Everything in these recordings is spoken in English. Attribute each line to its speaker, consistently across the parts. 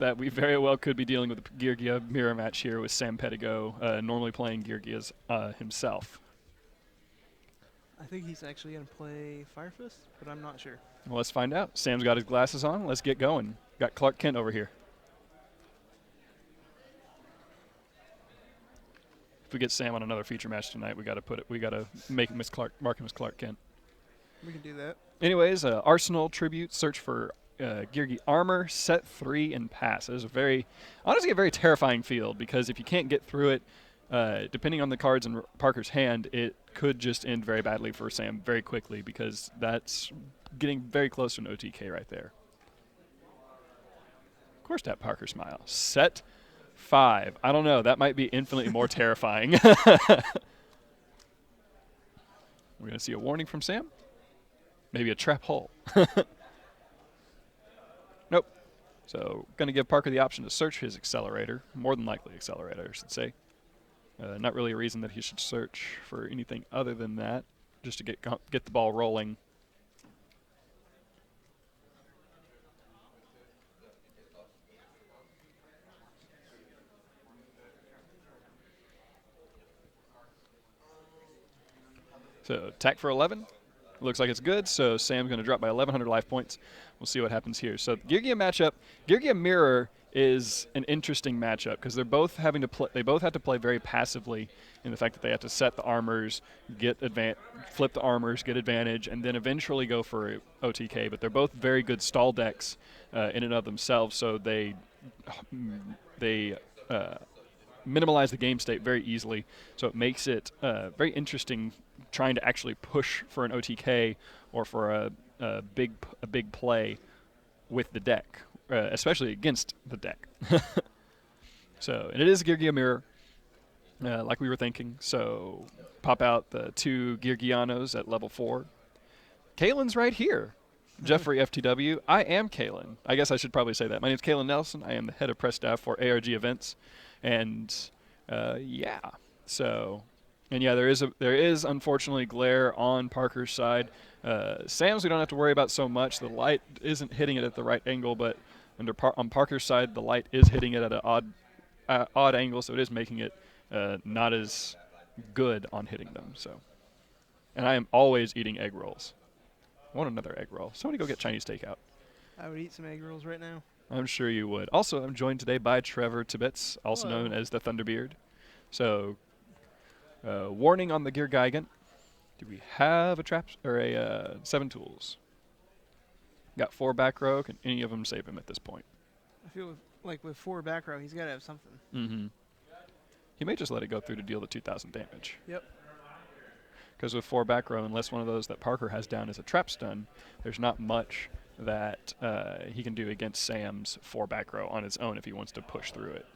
Speaker 1: that we very well could be dealing with a Geargia mirror match here with Sam Pedigo normally playing Geargia's himself.
Speaker 2: I think he's actually going to play Fire Fist, but I'm not sure.
Speaker 1: Well, let's find out. Sam's got his glasses on. Let's get going. Got Clark Kent over here. If we get Sam on another feature match tonight, we got to make him mark him as Clark Kent.
Speaker 2: We can do that.
Speaker 1: Anyways, Arsenal tribute, search for Geargi armor, set 3 and pass. It is honestly a very terrifying field because if you can't get through it, depending on the cards in Parker's hand, it could just end very badly for Sam very quickly because that's getting very close to an OTK right there. Of course, that Parker smile. Set 5. I don't know. That might be infinitely more terrifying. We're going to see a warning from Sam. Maybe a trap hole. Nope. So, going to give Parker the option to search his accelerator. More than likely accelerator, I should say. Not really a reason that he should search for anything other than that, just to get the ball rolling. So, attack for 11. Looks like it's good, so Sam's going to drop by 1,100 life points. We'll see what happens here. So, Geargia matchup. Geargia Mirror is an interesting matchup because they're both having to play. They both have to play very passively in the fact that they have to set the armors, flip the armors, get advantage, and then eventually go for OTK. But they're both very good stall decks in and of themselves, so they minimize the game state very easily. So it makes it very interesting trying to actually push for an OTK or for a big play with the deck, especially against the deck. So, and it is a Geargia mirror, like we were thinking. So pop out the 2 Geargianos at level 4. Kalen's right here. Jeffrey FTW. I am Kalen. I guess I should probably say that. My name is Kalen Nelson. I am the head of press staff for ARG Events. And yeah, so, and yeah, there is unfortunately glare on Parker's side. Sam's we don't have to worry about so much. The light isn't hitting it at the right angle, but on Parker's side, the light is hitting it at an odd angle, so it is making it not as good on hitting them. So, and I am always eating egg rolls. I want another egg roll. Somebody go get Chinese takeout.
Speaker 2: I would eat some egg rolls right now.
Speaker 1: I'm sure you would. Also, I'm joined today by Trevor Tibbetts, also
Speaker 2: Hello.
Speaker 1: known as the Thunderbeard. So, warning on the Gear Gigant. Do we have a trap or a 7 tools? Got 4 back row. Can any of them save him at this point?
Speaker 2: I feel like with 4 back row, he's got to have something.
Speaker 1: Mm-hmm. He may just let it go through to deal the 2,000 damage.
Speaker 2: Yep.
Speaker 1: Because with 4 back row, unless one of those that Parker has down is a trap stun, there's not much that he can do against Sam's 4 back row on his own if he wants to push through it.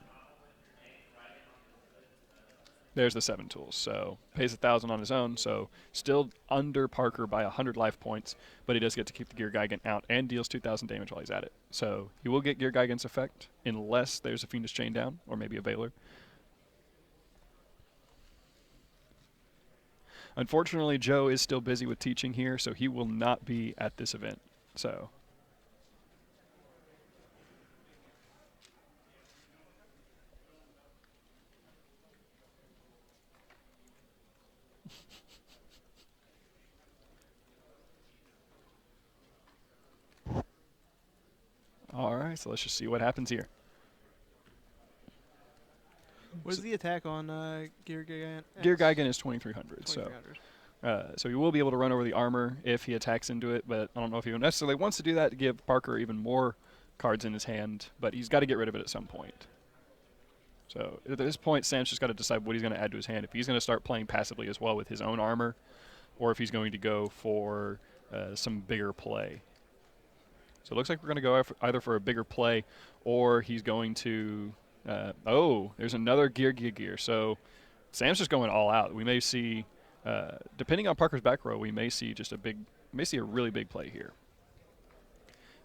Speaker 1: There's the 7 tools. So pays 1,000 on his own, so still under Parker by 100 life points, but he does get to keep the Gear Gigant out and deals 2,000 damage while he's at it. So he will get Gear Gigant's effect unless there's a Fiendish Chain down or maybe a Veiler. Unfortunately, Joe is still busy with teaching here, so he will not be at this event. So, all right, so let's just see what happens here.
Speaker 2: What is the attack on Gear Gigant?
Speaker 1: Gear Gigant is 2,300, so he will be able to run over the armor if he attacks into it, but I don't know if he necessarily wants to do that to give Parker even more cards in his hand, but he's got to get rid of it at some point. So at this point, Sam's just got to decide what he's going to add to his hand. If he's going to start playing passively as well with his own armor, or if he's going to go for some bigger play. So it looks like we're going to go either for a bigger play, or he's going to... there's another gear. So Sam's just going all out. We may see, depending on Parker's back row, we may see a really big play here.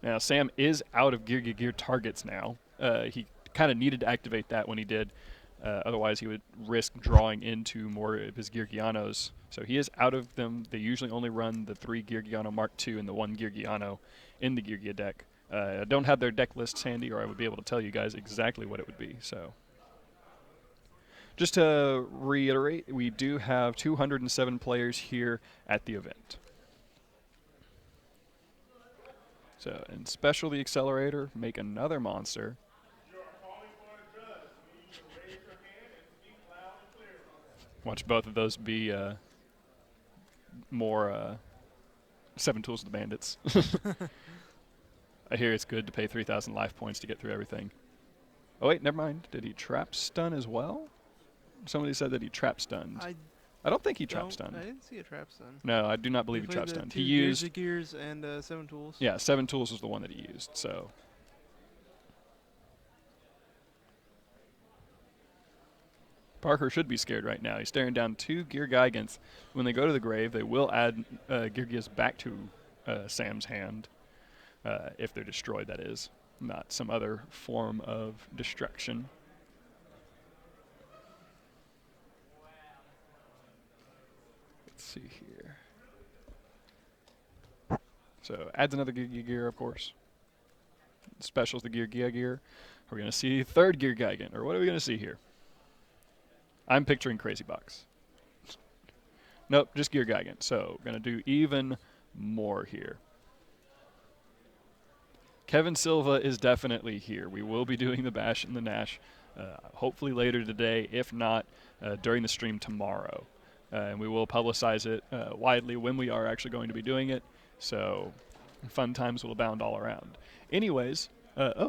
Speaker 1: Now Sam is out of gear targets now. He kind of needed to activate that when he did. Otherwise, he would risk drawing into more of his Geargianos. So he is out of them. They usually only run the 3 Geargiano Mark II and the 1 Geargiano in the Geargia deck. I don't have their deck lists handy, or I would be able to tell you guys exactly what it would be. So, just to reiterate, we do have 207 players here at the event. So, and special the accelerator, make another monster. Watch both of those be more 7 Tools of the Bandits. I hear it's good to pay 3,000 life points to get through everything. Oh wait, never mind. Did he trap stun as well? Somebody said that he trap stunned. I don't think he trap stunned.
Speaker 2: I didn't see a trap stun.
Speaker 1: No, I do not believe he trap stunned. He used
Speaker 2: Gears and 7 Tools.
Speaker 1: Yeah, 7 Tools was the one that he used. So Parker should be scared right now. He's staring down 2 Gear Gigants. When they go to the grave, they will add Gear Gigas back to Sam's hand. If they're destroyed, that is. Not some other form of destruction. Let's see here. So adds another Gear, of course. Specials the Gear. We're going to see 3rd Gear Gigant, or what are we going to see here? I'm picturing Crazy Box. Nope, just Gear Gigant. So we're going to do even more here. Kevin Silva is definitely here. We will be doing the Bash and the Nash hopefully later today, if not during the stream tomorrow. And we will publicize it widely when we are actually going to be doing it. So fun times will abound all around. Anyways,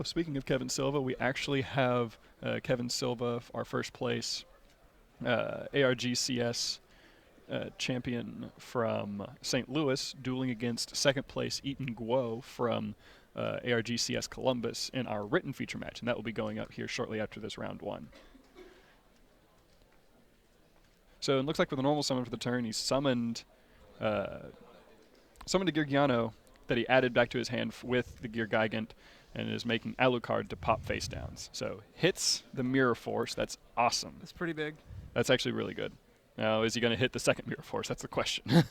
Speaker 1: speaking of Kevin Silva, we actually have Kevin Silva, our first place ARGCS champion from St. Louis, dueling against second place Eaton Guo from ARGCS Columbus in our written feature match, and that will be going up here shortly after this round 1. So it looks like for the normal summon for the turn, he summoned a Geargiano that he added back to his hand with the Gear Gigant, and is making Alucard to pop face downs. So hits the Mirror Force. That's awesome.
Speaker 2: That's pretty big.
Speaker 1: That's actually really good. Now, is he going to hit the second Mirror Force? That's the question.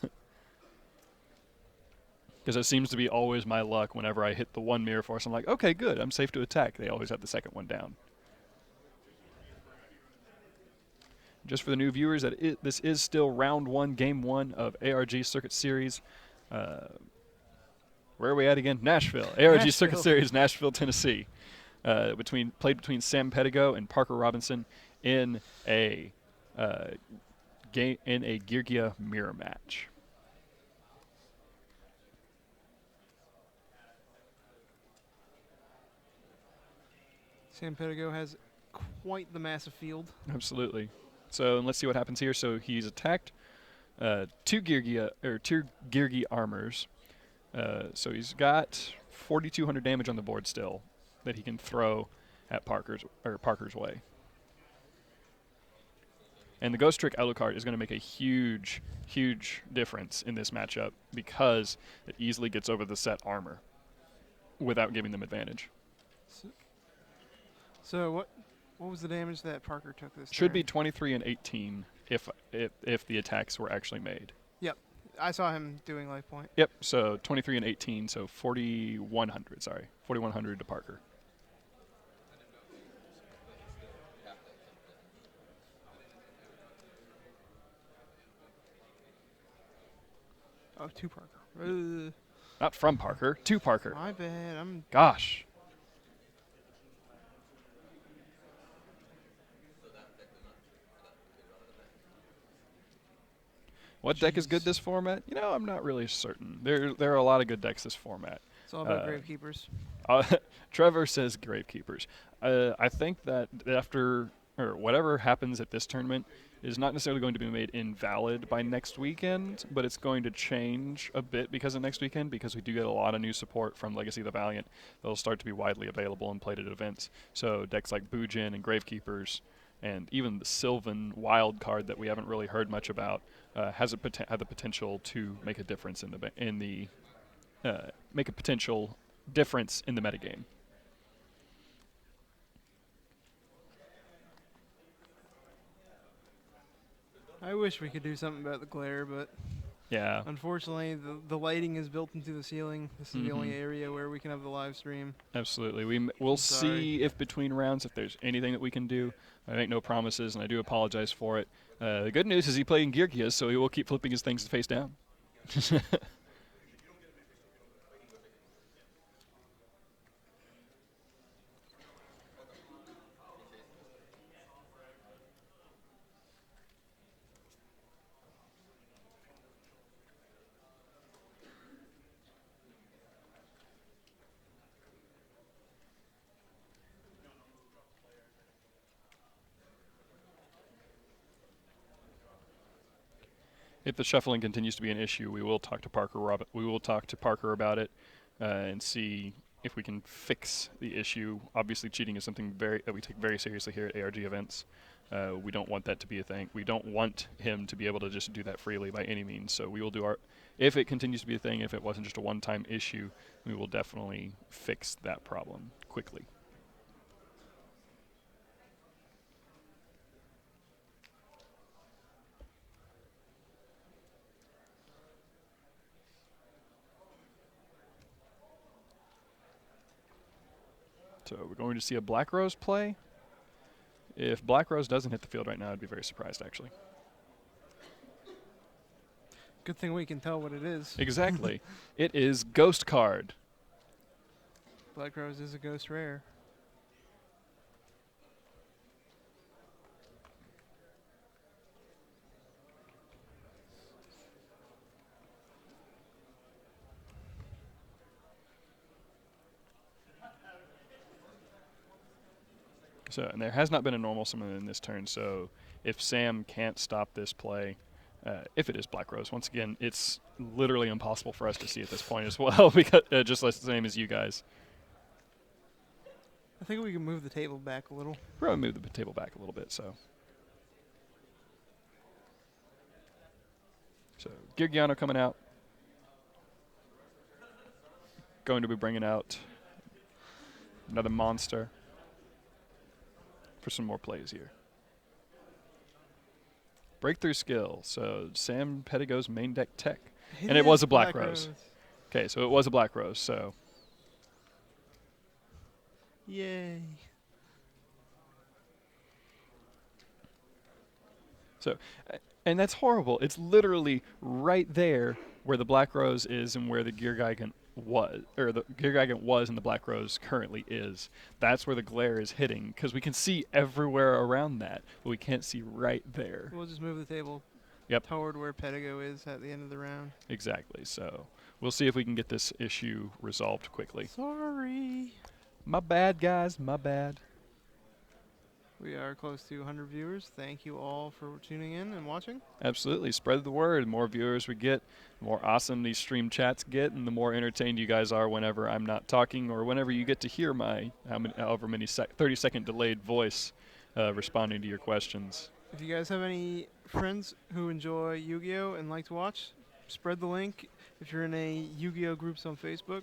Speaker 1: Because it seems to be always my luck whenever I hit the one Mirror Force. I'm like, okay, good. I'm safe to attack. They always have the second one down. Just for the new viewers, this is still round 1, game 1 of ARG Circuit Series. Where are we at again? Nashville. ARG Circuit Series, Nashville, Tennessee. Played between Sam Pedigo and Parker Robinson in a Geargia mirror match.
Speaker 2: Sam Pedigo has quite the massive field.
Speaker 1: Absolutely. So let's see what happens here. So he's attacked 2 Geargia armors. So he's got 4,200 damage on the board still that he can throw at Parker's way. And the Ghost Trick Alucard is going to make a huge, huge difference in this matchup because it easily gets over the set armor without giving them advantage.
Speaker 2: So what was the damage that Parker took this
Speaker 1: Should
Speaker 2: turn?
Speaker 1: be 23 and 18 if the attacks were actually made.
Speaker 2: Yep. I saw him doing life point.
Speaker 1: Yep, so 23 and 18, so 4,100, sorry. 4,100 to Parker.
Speaker 2: Oh, to Parker.
Speaker 1: Not from Parker, to Parker.
Speaker 2: My bad.
Speaker 1: Gosh. What deck is good this format? You know, I'm not really certain. There are a lot of good decks this format.
Speaker 2: It's all about Gravekeepers.
Speaker 1: Trevor says Gravekeepers. I think that after or whatever happens at this tournament is not necessarily going to be made invalid by next weekend, but it's going to change a bit because of next weekend, because we do get a lot of new support from Legacy of the Valiant. They'll start to be widely available and played at events. So decks like Bujin and Gravekeepers, and even the Sylvan wild card that we haven't really heard much about, have the potential to make a difference make a potential difference in the metagame.
Speaker 2: I wish we could do something about the glare, but
Speaker 1: Yeah,
Speaker 2: Unfortunately, the lighting is built into the ceiling. This is the only area where we can have the live stream.
Speaker 1: absolutely. We'll
Speaker 2: I'm sorry.
Speaker 1: see if between rounds if there's anything that we can do. I make no promises, and I do apologize for it. The good news is he played in ARGCS, so he will keep flipping his things face down. If the shuffling continues to be an issue, we will talk to Parker. We will talk to Parker about it and see if we can fix the issue. Obviously, cheating is something that we take very seriously here at ARG events. We don't want that to be a thing. We don't want him to be able to just do that freely by any means. So we will do our. If it continues to be a thing, if it wasn't just a one-time issue, we will definitely fix that problem quickly. So we're going to see a Black Rose play. If Black Rose doesn't hit the field right now, I'd be very surprised, actually.
Speaker 2: Good thing we can tell what it is.
Speaker 1: Exactly. It is Ghost Card.
Speaker 2: Black Rose is a ghost rare.
Speaker 1: So, and there has not been a normal summon in this turn, so if Sam can't stop this play, if it is Black Rose, once again, it's literally impossible for us to see at this point as well, because just the same as you guys.
Speaker 2: I think we can move the table back a little.
Speaker 1: We're going to move the table back a little bit, so. So, Girgiano coming out. Going to be bringing out another monster for some more plays here. Breakthrough skill. So Sam Pedigo's main deck tech. And it was a Black Rose. Okay, so it was a Black Rose, so.
Speaker 2: Yay.
Speaker 1: So, and that's horrible. It's literally right there where the Black Rose is and where the Gear Gigant was, or the Gear Gigant was and the Black Rose currently is. That's where the glare is hitting, because we can see everywhere around that, but we can't see right there.
Speaker 2: We'll just move the table toward where Pedigo is at the end of the round.
Speaker 1: Exactly. So we'll see if we can get this issue resolved quickly.
Speaker 2: Sorry.
Speaker 1: My bad, guys. My bad.
Speaker 2: We are close to 100 viewers. Thank you all for tuning in and watching.
Speaker 1: Absolutely. Spread the word. The more viewers we get, the more awesome these stream chats get, and the more entertained you guys are whenever I'm not talking or whenever you get to hear my however many 30-second delayed voice responding to your questions.
Speaker 2: If you guys have any friends who enjoy Yu-Gi-Oh! And like to watch, spread the link. If you're in a Yu-Gi-Oh! Groups on Facebook,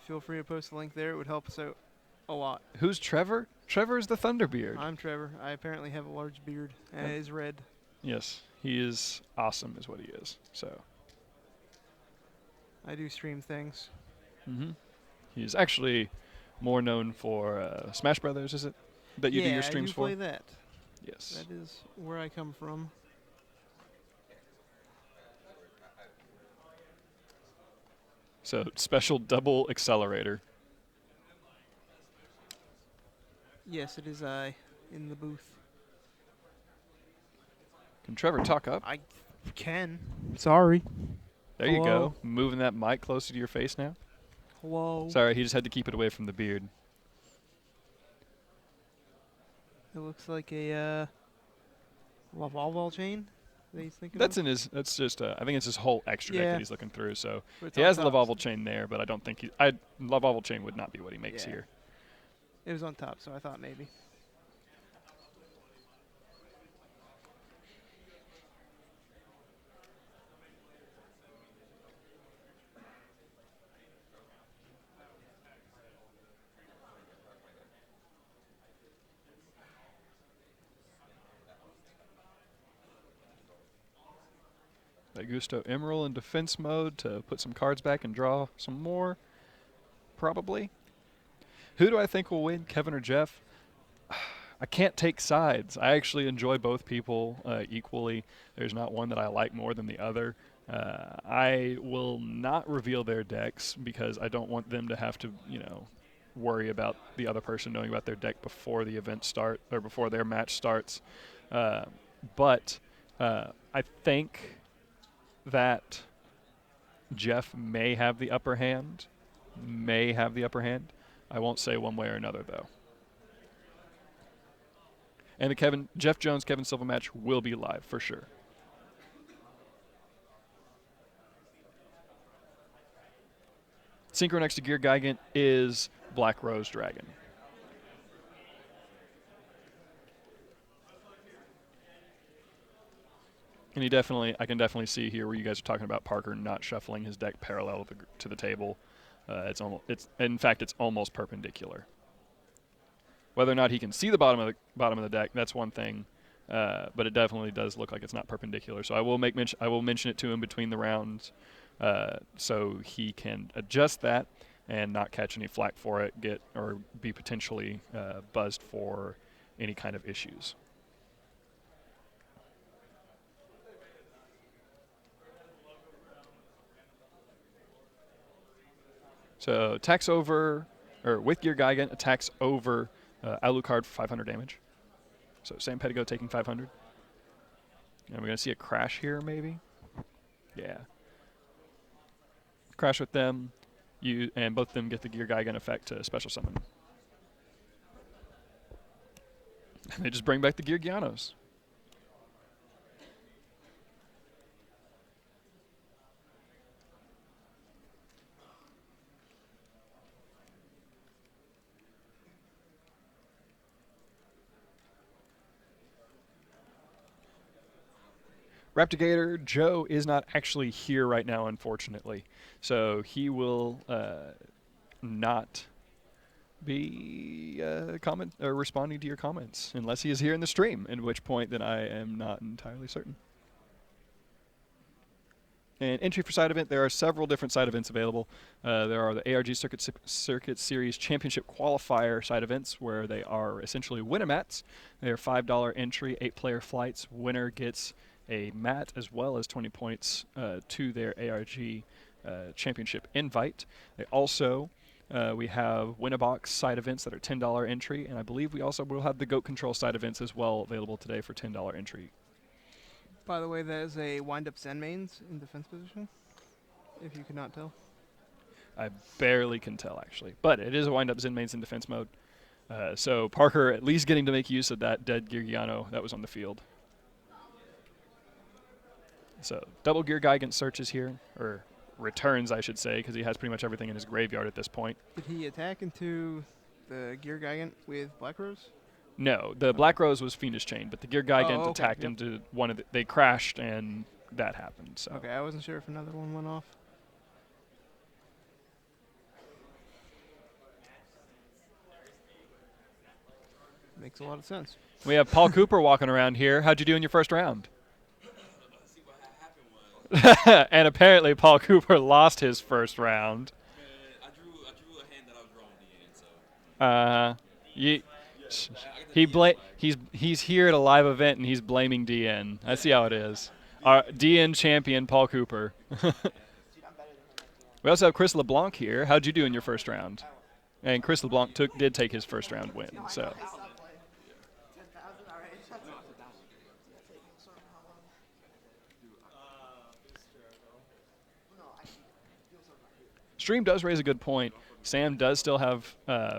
Speaker 2: feel free to post the link there. It would help us out a lot.
Speaker 1: Who's Trevor? Trevor is the Thunderbeard.
Speaker 2: I'm Trevor. I apparently have a large beard, and it is red.
Speaker 1: Yes, he is awesome is what he is. So
Speaker 2: I do stream things.
Speaker 1: He's actually more known for Smash Brothers, is it? That you do your streams for?
Speaker 2: Yeah, I do play that.
Speaker 1: Yes.
Speaker 2: That is where I come from.
Speaker 1: So special double accelerator.
Speaker 2: Yes, it is I in the booth.
Speaker 1: Can Trevor talk up?
Speaker 2: I can. Sorry.
Speaker 1: There you go. Moving that mic closer to your face now.
Speaker 2: Hello.
Speaker 1: Sorry, he just had to keep it away from the beard.
Speaker 2: It looks like a Lavalval chain that he's thinking
Speaker 1: That's
Speaker 2: of.
Speaker 1: in his. That's just. I think it's his whole extra deck that he's looking through. So he
Speaker 2: on
Speaker 1: has the
Speaker 2: top.
Speaker 1: Lavalval chain there, but I don't think he. Lavalval chain would not be what he makes here.
Speaker 2: It was on top, so I thought maybe.
Speaker 1: Augusto Emerald in defense mode to put some cards back and draw some more, probably. Who do I think will win, Kevin or Jeff? I can't take sides. I actually enjoy both people equally. There's not one that I like more than the other. I will not reveal their decks because I don't want them to have to, worry about the other person knowing about their deck before the event start or before their match starts. But I think that Jeff may have the upper hand. I won't say one way or another, though. And the Jeff Jones Kevin Silva match will be live for sure. Synchro next to Gear Gigant is Black Rose Dragon. And I can definitely see here where you guys are talking about Parker not shuffling his deck parallel to the table. In fact, it's almost perpendicular. Whether or not he can see the bottom of the deck, that's one thing, but it definitely does look like it's not perpendicular. So I will mention it to him between the rounds, so he can adjust that and not catch any flack for it, or be potentially buzzed for any kind of issues. So attacks over, or with Gear Gigant, attacks over Alucard for 500 damage. So Sam Pedigo taking 500. And we're going to see a crash here, maybe? Yeah. Crash with them, and both of them get the Gear Gigant effect to special summon. And they just bring back the Gear Gianos. Raptigator Joe is not actually here right now, unfortunately. So he will not be responding to your comments unless he is here in the stream, at which point then I am not entirely certain. And entry for side event, there are several different side events available. There are the ARG Circuit Series Championship Qualifier side events, where they are essentially Winnamats. They are $5 entry, 8-player flights. Winner gets a mat as well as 20 points to their ARG Championship invite. They also, we have Win-A-Box side events that are $10 entry, and I believe we also will have the Goat Control side events as well available today for $10 entry.
Speaker 2: By the way, that is a wind-up Zen mains in defense position, if you could not tell.
Speaker 1: I barely can tell, actually. But it is a wind-up Zen mains in defense mode. So Parker at least getting to make use of that dead Gear Giano that was on the field. So double Gear Gigant searches here, or returns, I should say, because he has pretty much everything in his graveyard at this point.
Speaker 2: Did he attack into the Gear Gigant with Black Rose?
Speaker 1: No, the Black Rose was Fiendish Chain, but the Gear Gigant attacked into one of they crashed, and that happened. So.
Speaker 2: Okay, I wasn't sure if another one went off. Makes a lot of sense.
Speaker 1: We have Paul Cooper walking around here. How'd you do in your first round?
Speaker 3: See, what happened was,
Speaker 1: And apparently Paul Cooper lost his first round.
Speaker 3: man, I drew a hand that I was drawing the end, so.
Speaker 1: He's here at a live event and he's blaming DN. I see how it is. Our DN champion Paul Cooper. We also have Chris LeBlanc here. How'd you do in your first round? And Chris LeBlanc did take his first round win. So. Stream does raise a good point. Sam does still have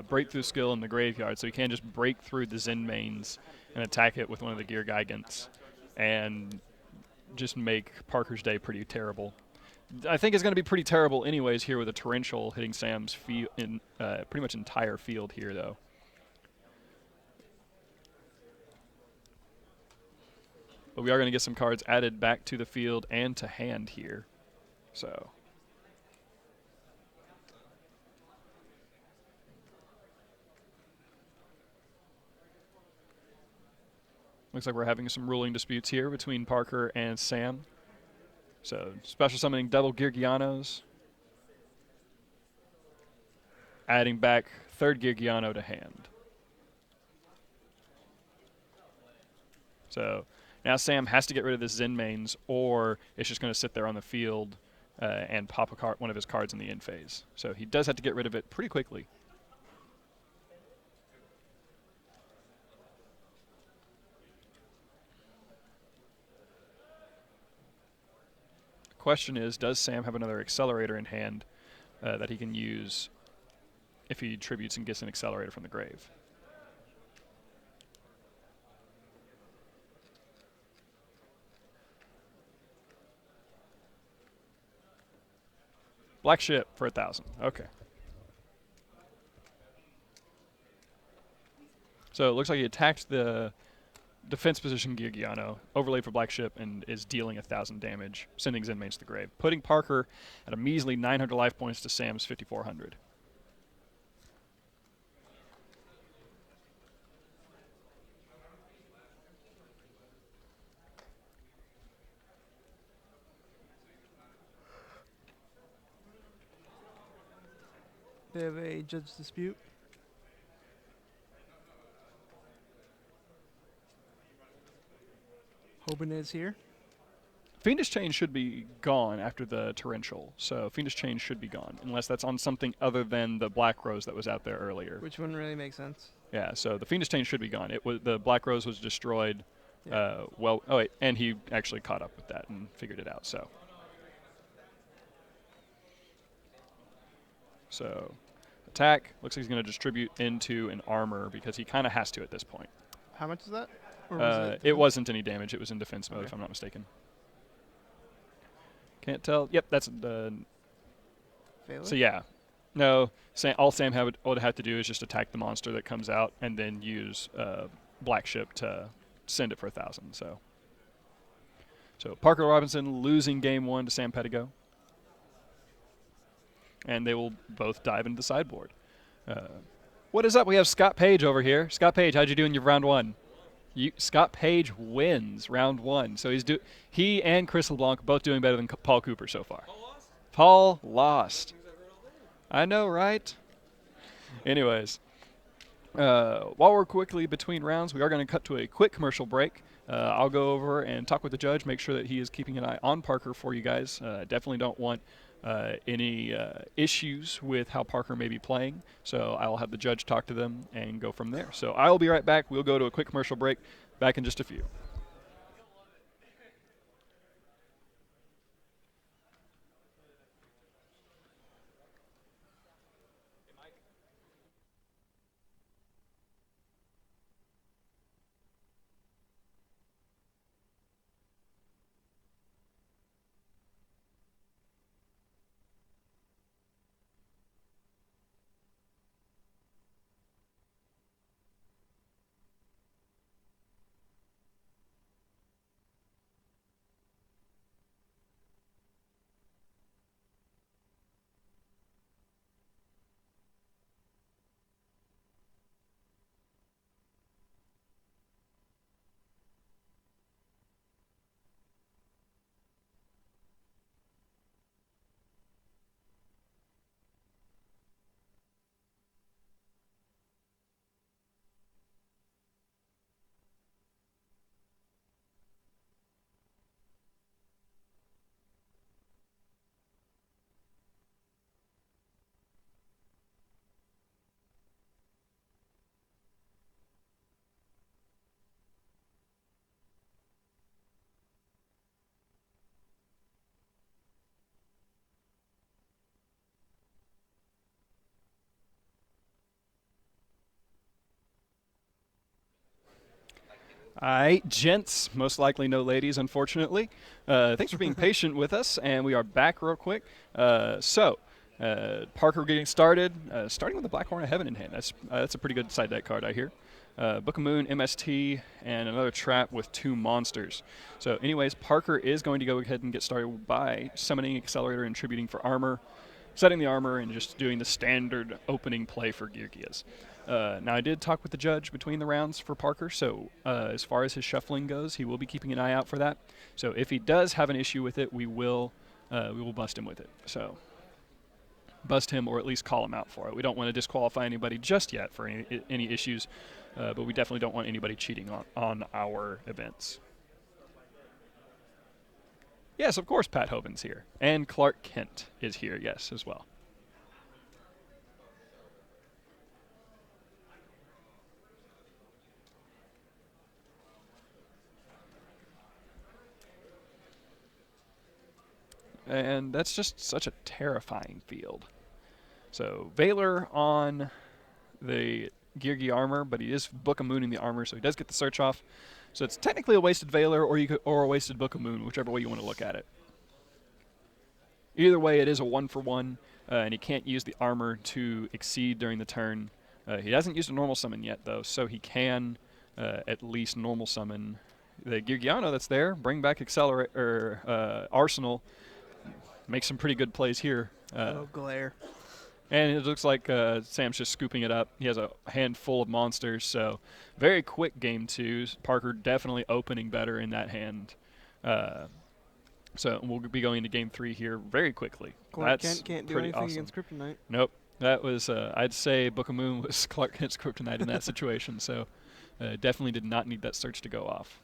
Speaker 1: breakthrough skill in the graveyard, so he can just break through the Zen mains and attack it with one of the Gear Gigants and just make Parker's day pretty terrible. I think it's going to be pretty terrible anyways here with a torrential hitting Sam's pretty much entire field here, though. But we are going to get some cards added back to the field and to hand here. So. Looks like we're having some ruling disputes here between Parker and Sam. So special summoning double Geargianos, adding back third Geargiano to hand. So now Sam has to get rid of the Zen mains, or it's just going to sit there on the field and pop one of his cards in the end phase. So he does have to get rid of it pretty quickly. Question is, does Sam have another accelerator in hand that he can use if he tributes and gets an accelerator from the grave? Black ship for 1,000. Okay. So it looks like he attacked the defense position Geargiano, overlaid for black ship, and is dealing 1,000 damage, sending Zen mains to the grave, putting Parker at a measly 900 life points to Sam's 5,400.
Speaker 2: They have a judge dispute. Hoban is here.
Speaker 1: Fiendish Chain should be gone after the Torrential, so Fiendish Chain should be gone, unless that's on something other than the Black Rose that was out there earlier.
Speaker 2: Which wouldn't really make sense.
Speaker 1: Yeah, so the Fiendish Chain should be gone. It was the Black Rose was destroyed.
Speaker 2: Yeah.
Speaker 1: Oh wait, and he actually caught up with that and figured it out. So attack looks like he's going to distribute into an armor because he kind of has to at this point.
Speaker 2: How much is that? Or was
Speaker 1: It wasn't any damage. It was in defense mode,
Speaker 2: Okay.
Speaker 1: if I'm not mistaken. Can't tell. Yep, that's the.
Speaker 2: Failure?
Speaker 1: So yeah, no. All Sam would have to do is just attack the monster that comes out, and then use Black Ship to send it for 1,000. So Parker Robinson losing game 1 to Sam Pedigo, and they will both dive into the sideboard. What is up? We have Scott Page over here. Scott Page, how'd you do in your round 1? Scott Page wins round 1. So he and Chris LeBlanc both doing better than Paul Cooper so far. Paul lost. I know, right? Anyways, while we're quickly between rounds, we are going to cut to a quick commercial break. I'll go over and talk with the judge, make sure that he is keeping an eye on Parker for you guys. Definitely don't want any issues with how Parker may be playing. So I'll have the judge talk to them and go from there. So I'll be right back. We'll go to a quick commercial break. Back in just a few. All right, gents, most likely no ladies, unfortunately. Thanks for being patient with us, and we are back real quick. Parker getting started, starting with the Black Horn of Heaven in hand. That's a pretty good side deck card, I hear. Book of Moon, MST, and another trap with 2 monsters. So anyways, Parker is going to go ahead and get started by summoning Accelerator and tributing for armor. setting the armor and just doing the standard opening play for Geargias. Now, I did talk with the judge between the rounds for Parker, so as far as his shuffling goes, he will be keeping an eye out for that. So if he does have an issue with it, we will bust him with it. So bust him or at least call him out for it. We don't want to disqualify anybody just yet for any issues, but we definitely don't want anybody cheating on our events. Yes, of course Pat Hoban's here. And Clark Kent is here, yes, as well. And that's just such a terrifying field. So Valor on the Geargi armor, but he is Book of Mooning the armor, so he does get the search off. So it's technically a wasted Valor or a wasted Book of Moon, whichever way you want to look at it. Either way, it is a 1-for-1, and he can't use the armor to exceed during the turn. He hasn't used a normal summon yet, though, so he can at least normal summon the Geargiano that's there, bring back Arsenal, make some pretty good plays here.
Speaker 2: Glare.
Speaker 1: And it looks like Sam's just scooping it up. He has a handful of monsters, so very quick game 2. Parker definitely opening better in that hand. So we'll be going into game 3 here very quickly.
Speaker 2: Clark Kent can't do anything
Speaker 1: awesome.
Speaker 2: against Kryptonite.
Speaker 1: Nope. That was, I'd say Book of Moon was Clark Kent's Kryptonite in that situation, so definitely did not need that search to go off.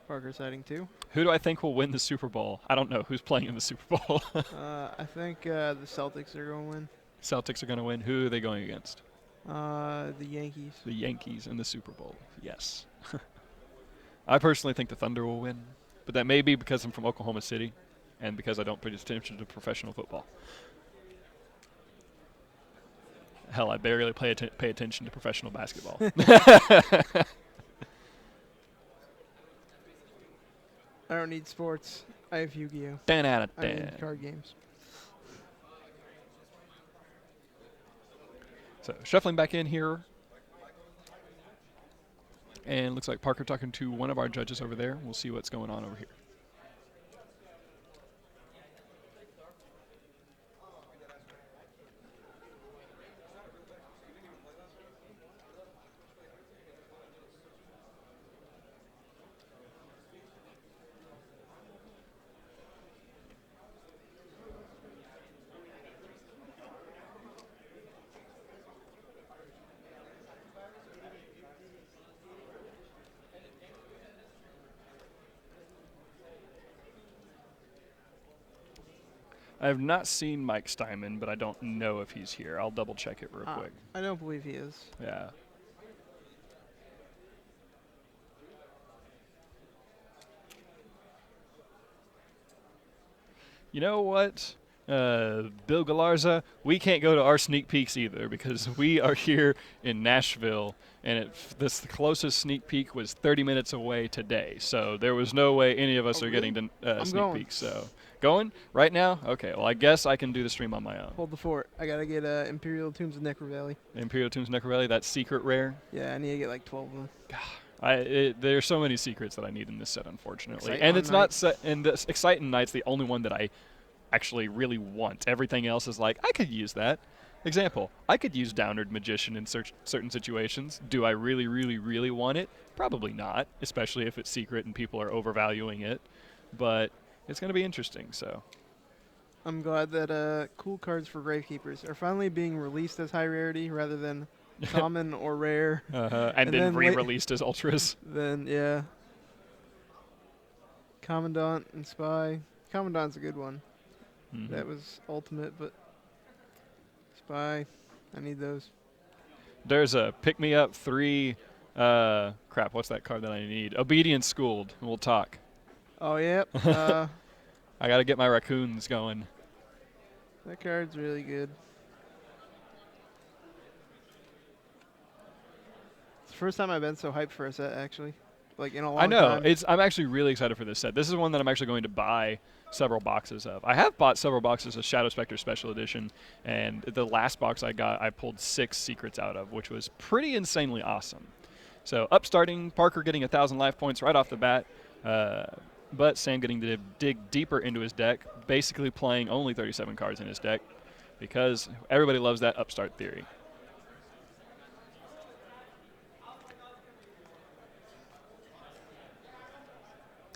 Speaker 2: Parker sighting 2.
Speaker 1: Who do I think will win the Super Bowl? I don't know who's playing in the Super Bowl.
Speaker 2: I think the Celtics are going to win.
Speaker 1: Celtics are going to win. Who are they going against?
Speaker 2: The Yankees.
Speaker 1: The Yankees in the Super Bowl, yes. I personally think the Thunder will win, but that may be because I'm from Oklahoma City and because I don't pay attention to professional football. Hell, I barely pay attention to professional basketball.
Speaker 2: I don't need sports. I have Yu-Gi-Oh.
Speaker 1: 10 out of
Speaker 2: I
Speaker 1: 10.
Speaker 2: need card games.
Speaker 1: So shuffling back in here. And looks like Parker talking to one of our judges over there. We'll see what's going on over here. I have not seen Mike Steinman, but I don't know if he's here. I'll double check it real quick.
Speaker 2: I don't believe he is.
Speaker 1: Yeah. You know what, Bill Galarza, we can't go to our sneak peeks either because we are here in Nashville, and the closest sneak peek was 30 minutes away today. So there was no way any of us are getting to sneak peeks. So going right now? Okay, well, I guess I can do the stream on my own.
Speaker 2: Hold the fort. I got to get Imperial Tombs of Necro Valley.
Speaker 1: Imperial Tombs of Necro Valley, that secret rare?
Speaker 2: Yeah, I need to get like 12 of them.
Speaker 1: There's so many secrets that I need in this set, unfortunately.
Speaker 2: Excite
Speaker 1: and
Speaker 2: on
Speaker 1: it's
Speaker 2: Night.
Speaker 1: not set, and the Exciting Night's the only one that I actually really want. Everything else is like, I could use that. Example, I could use Downward Magician in certain situations. Do I really, really, really want it? Probably not, especially if it's secret and people are overvaluing it. But it's going to be interesting, so.
Speaker 2: I'm glad that cool cards for Gravekeepers are finally being released as high rarity rather than common or rare.
Speaker 1: And then re-released as Ultras.
Speaker 2: Then, yeah. Commandant and Spy. Commandant's a good one.
Speaker 1: Mm-hmm.
Speaker 2: That was ultimate, but Spy, I need those.
Speaker 1: There's a pick-me-up 3, crap, what's that card that I need? Obedience Schooled. We'll talk.
Speaker 2: Oh, yep.
Speaker 1: I got to get my raccoons going.
Speaker 2: That card's really good. It's the first time I've been so hyped for a set, actually. Like, in a long time.
Speaker 1: I know. I'm actually really excited for this set. This is one that I'm actually going to buy several boxes of. I have bought several boxes of Shadow Spectre Special Edition, and the last box I got, I pulled 6 secrets out of, which was pretty insanely awesome. So upstarting, Parker getting 1,000 life points right off the bat. but Sam getting to dig deeper into his deck, basically playing only 37 cards in his deck because everybody loves that upstart theory.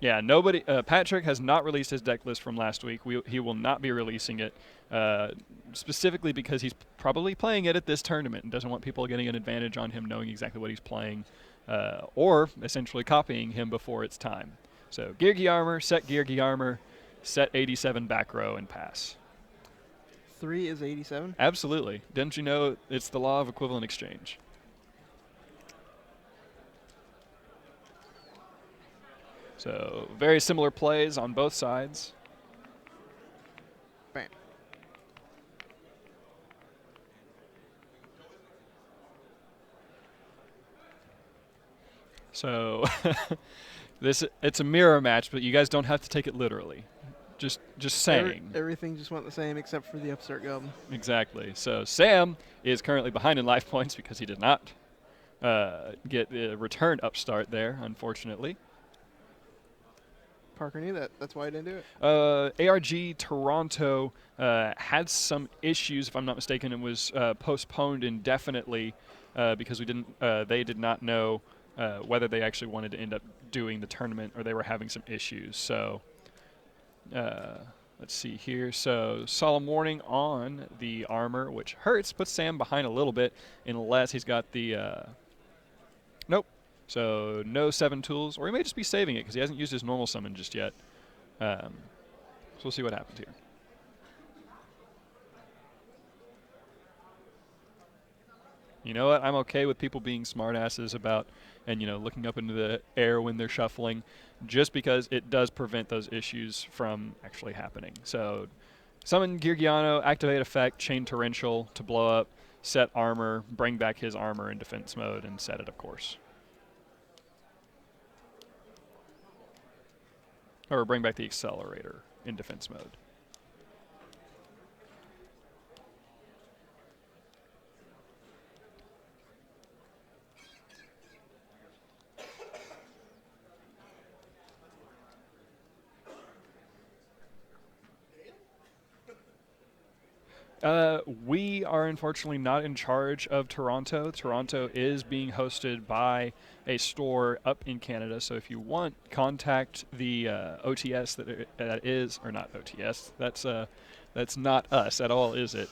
Speaker 1: Yeah, nobody. Patrick has not released his deck list from last week. He will not be releasing it, specifically because he's probably playing it at this tournament and doesn't want people getting an advantage on him knowing exactly what he's playing, or essentially copying him before it's time. So Geargi Armor, set 87 back row, and pass.
Speaker 2: 3 is 87?
Speaker 1: Absolutely. Didn't you know it's the law of equivalent exchange? So very similar plays on both sides.
Speaker 2: Bam.
Speaker 1: So it's a mirror match, but you guys don't have to take it literally. Just saying.
Speaker 2: Everything just went the same except for the upstart goblin.
Speaker 1: Exactly. So Sam is currently behind in life points because he did not get the return upstart there, unfortunately.
Speaker 2: Parker knew that. That's why I didn't do it.
Speaker 1: ARG Toronto had some issues, if I'm not mistaken. It was postponed indefinitely because they did not know whether they actually wanted to end up doing the tournament or they were having some issues. So let's see here. So Solemn Warning on the armor, which hurts, puts Sam behind a little bit unless he's got the nope. So no 7 tools, or he may just be saving it because he hasn't used his normal summon just yet. So we'll see what happens here. You know what? I'm okay with people being smartasses about and, looking up into the air when they're shuffling just because it does prevent those issues from actually happening. So summon Geargiano, activate effect, chain torrential to blow up, set armor, bring back his armor in defense mode, and set it, of course. Or bring back the accelerator in defense mode. We are unfortunately not in charge of Toronto. Toronto is being hosted by a store up in Canada. So if you want, contact the OTS that is, or not OTS. That's not us at all, is it?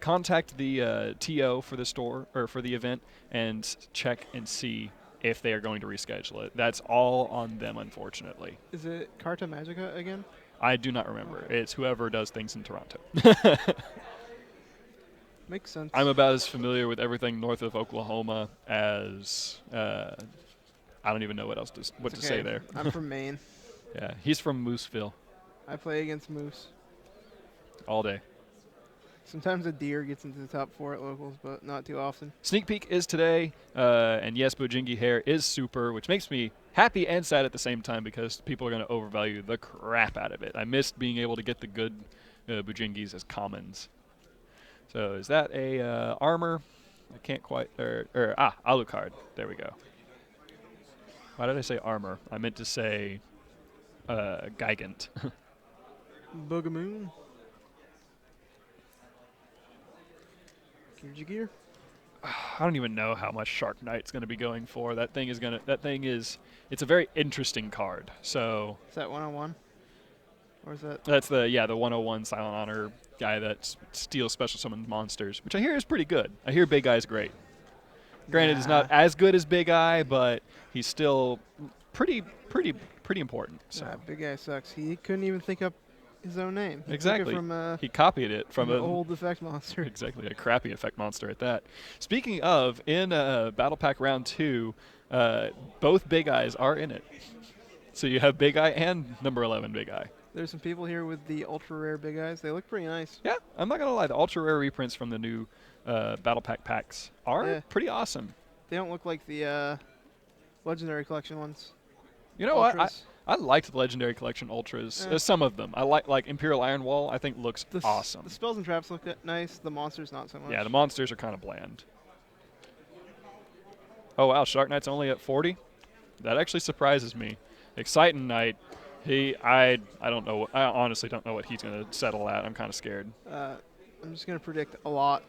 Speaker 1: Contact the TO for the store or for the event and check and see if they are going to reschedule it. That's all on them, unfortunately.
Speaker 2: Is it Carta Magica again?
Speaker 1: I do not remember. It's whoever does things in Toronto.
Speaker 2: Makes sense.
Speaker 1: I'm about as familiar with everything north of Oklahoma as I don't even know what else to say there.
Speaker 2: I'm from Maine.
Speaker 1: Yeah, he's from Mooseville.
Speaker 2: I play against moose.
Speaker 1: All day.
Speaker 2: Sometimes a deer gets into the top 4 at locals, but not too often.
Speaker 1: Sneak peek is today, and yes, Bojingi hair is super, which makes me happy and sad at the same time because people are going to overvalue the crap out of it. I missed being able to get the good Bojingis as commons. So is that a armor? I can't quite. Alucard. There we go. Why did I say armor? I meant to say Gigant.
Speaker 2: Boogamoon. Gear.
Speaker 1: I don't even know how much Shark Knight's going to be going for. It's a very interesting card. So
Speaker 2: Is that 101? Or is that?
Speaker 1: That's the 101 Silent Honor guy that steals special summoned monsters, which I hear is pretty good. I hear Big Eye's great. Granted, he's not as good as Big Eye, but he's still pretty important. So
Speaker 2: Big Eye sucks. He couldn't even think up his own name.
Speaker 1: Exactly.
Speaker 2: He
Speaker 1: copied it from
Speaker 2: an old effect monster.
Speaker 1: Exactly, a crappy effect monster at that. Speaking of, in Battle Pack Round 2, both Big Eyes are in it. So you have Big Eye and number 11 Big Eye.
Speaker 2: There's some people here with the ultra rare Big Eyes. They look pretty nice.
Speaker 1: Yeah, I'm not going to lie. The ultra rare reprints from the new Battle Pack packs are pretty awesome.
Speaker 2: They don't look like the Legendary Collection ones.
Speaker 1: You know what? I liked the Legendary Collection Ultras. Some of them. I like Imperial Iron Wall, I think looks awesome.
Speaker 2: The spells and traps look nice. The monsters not so much.
Speaker 1: Yeah, the monsters are kind of bland. Oh, wow. Shark Knight's only at 40? That actually surprises me. Exciting Knight I don't know. I honestly don't know what he's going to settle at. I'm kind of scared.
Speaker 2: I'm just going to predict a lot.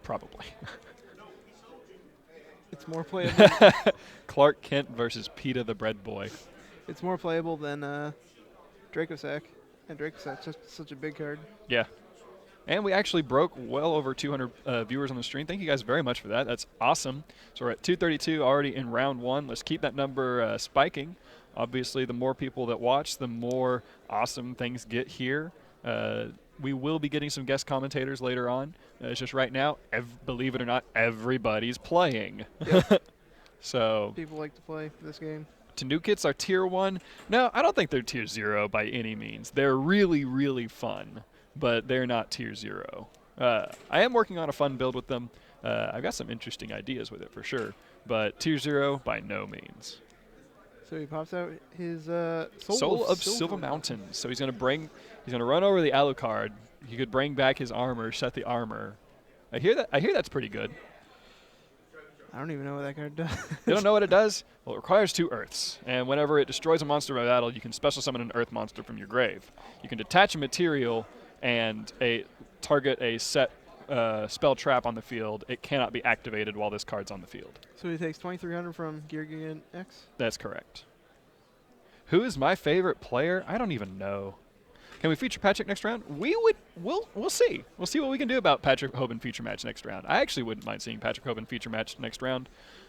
Speaker 1: Probably.
Speaker 2: It's more playable.
Speaker 1: Clark Kent versus Peta the Bread Boy.
Speaker 2: It's more playable than Dracossack. And Dracosack's just such a big card.
Speaker 1: Yeah. And we actually broke well over 200 viewers on the stream. Thank you guys very much for that. That's awesome. So we're at 232 already in round one. Let's keep that number spiking. Obviously, the more people that watch, the more awesome things get here. We will be getting some guest commentators later on. It's just right now, believe it or not, everybody's playing.
Speaker 2: Yep.
Speaker 1: So
Speaker 2: People like to play this game.
Speaker 1: Tanukits are tier 1. No, I don't think they're tier 0 by any means. They're really, really fun, but they're not tier 0. I am working on a fun build with them. I've got some interesting ideas with it for sure, but tier 0 by no means.
Speaker 2: So he pops out his
Speaker 1: Soul of Silver Mountains. So he's going to run over the Alucard. He could bring back his armor, set the armor. I hear that's pretty good.
Speaker 2: I don't even know what that card does.
Speaker 1: You don't know what it does? Well, it requires 2 Earths. And whenever it destroys a monster by battle, you can special summon an Earth monster from your grave. You can detach a material and target a set spell trap on the field. It cannot be activated while this card's on the field.
Speaker 2: So he takes 2,300 from Geargian X?
Speaker 1: That's correct. Who is my favorite player? I don't even know. Can we feature Patrick next round? We'll see. We'll see what we can do about Patrick Hoban feature match next round. I actually wouldn't mind seeing Patrick Hoban feature match next round,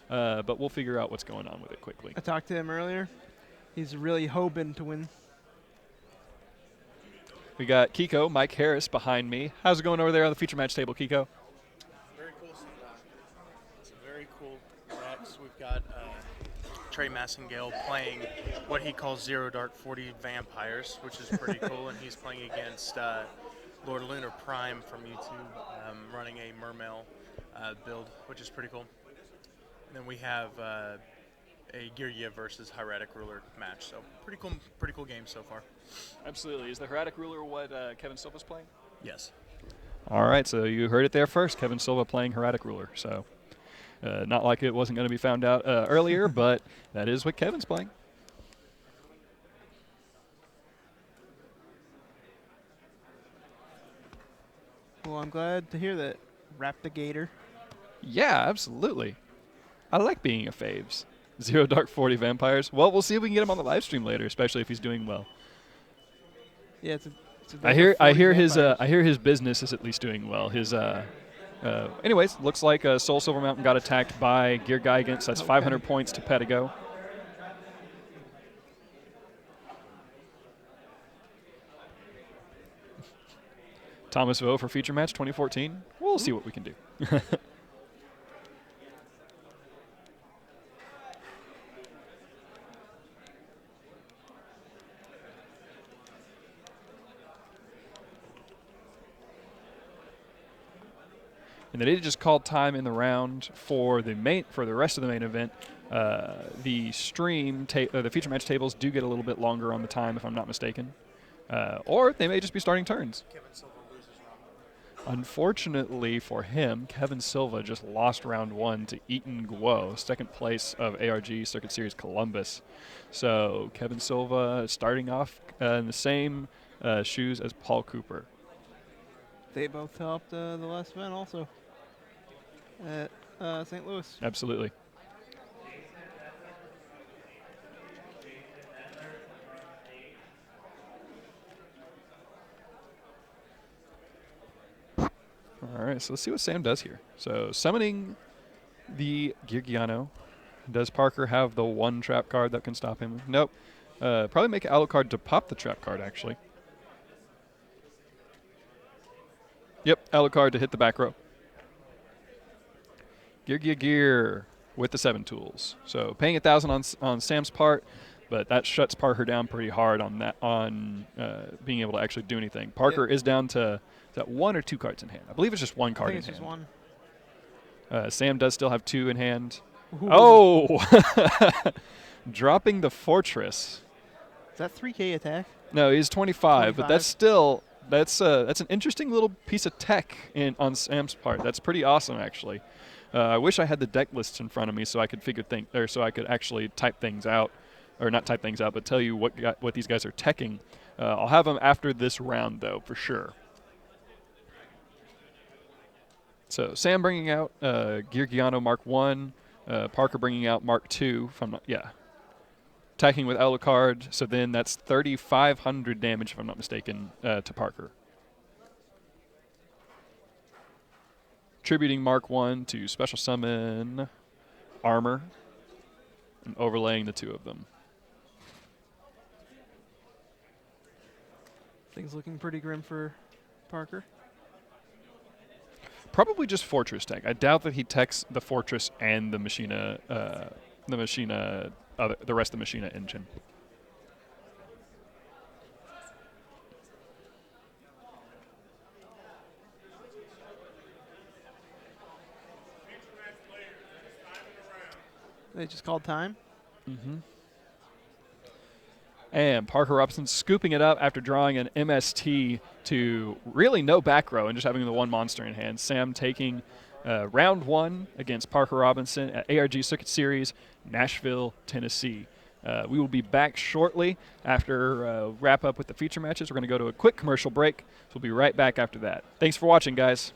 Speaker 1: but we'll figure out what's going on with it quickly.
Speaker 2: I talked to him earlier. He's really hoping to win.
Speaker 1: We got Kiko, Mike Harris behind me. How's it going over there on the feature match table, Kiko?
Speaker 4: Very cool. Some very cool decks. We've got Trey Massengale playing what he calls Zero Dark 40 Vampires, which is pretty cool, and he's playing against Lord Lunar Prime from YouTube, running a Mermail build, which is pretty cool. And then we have a Girya versus Hieratic Ruler match, so pretty cool game so far.
Speaker 1: Absolutely. Is the Hieratic Ruler what Kevin Silva's playing?
Speaker 4: Yes.
Speaker 1: All right, so you heard it there first. Kevin Silva playing Hieratic Ruler. So not like it wasn't going to be found out earlier, but that is what Kevin's playing.
Speaker 2: Well, I'm glad to hear that. Wrap the gator.
Speaker 1: Yeah, absolutely. I like being a faves. Zero Dark 40 Vampires. Well, we'll see if we can get him on the live stream later, especially if he's doing well.
Speaker 2: Yeah, it's a
Speaker 1: I hear his business is at least doing well. His anyways, looks like Soul Silver Mountain got attacked by Gear Gigants. That's 500 points to Pedigo. Thomas Vo for feature match 2014. We'll see what we can do. And they did just call time in the round for the rest of the main event. The the feature match tables do get a little bit longer on the time, if I'm not mistaken, or they may just be starting turns.
Speaker 4: Kevin Silva loses round 1.
Speaker 1: Unfortunately for him, Kevin Silva just lost round 1 to Eaton Guo, second place of ARG Circuit Series Columbus. So Kevin Silva starting off in the same shoes as Paul Cooper.
Speaker 2: They both helped the last event also at St. Louis.
Speaker 1: Absolutely. All right, so let's see what Sam does here. So summoning the Girgiano. Does Parker have the one trap card that can stop him? Nope. Probably make an Alucard to pop the trap card, actually. Yep, Alucard to hit the back row. Gear with the 7 tools. So paying 1,000 on Sam's part, but that shuts Parker down pretty hard on being able to actually do anything. Parker is down to 1 or 2 cards in hand. I believe it's just 1 card in hand.
Speaker 2: I think it's just 1.
Speaker 1: Sam does still have 2 in hand.
Speaker 2: Ooh.
Speaker 1: Oh! Dropping the Fortress.
Speaker 2: Is that 3K attack?
Speaker 1: No, he's 25, but that's still that's an interesting little piece of tech on Sam's part. That's pretty awesome, actually. I wish I had the deck lists in front of me so I could so I could actually type things out. or not type things out, but tell you what these guys are teching. I'll have them after this round, though, for sure. So Sam bringing out Georgiano Mark 1, Parker bringing out Mark 2, if I'm not, attacking with Alucard, so then that's 3,500 damage, if I'm not mistaken, to Parker. Tributing Mark 1 to special summon Armor and overlaying the two of them.
Speaker 2: Things looking pretty grim for Parker.
Speaker 1: Probably just Fortress tech. I doubt that he techs the Fortress and the Machina, the rest of the Machina engine.
Speaker 2: They just called time.
Speaker 1: Mm-hmm. And Parker Robinson scooping it up after drawing an MST to really no back row and just having the one monster in hand. Sam taking round 1 against Parker Robinson at ARG Circuit Series, Nashville, Tennessee. We will be back shortly after wrap up with the feature matches. We're going to go to a quick commercial break. So we'll be right back after that. Thanks for watching, guys.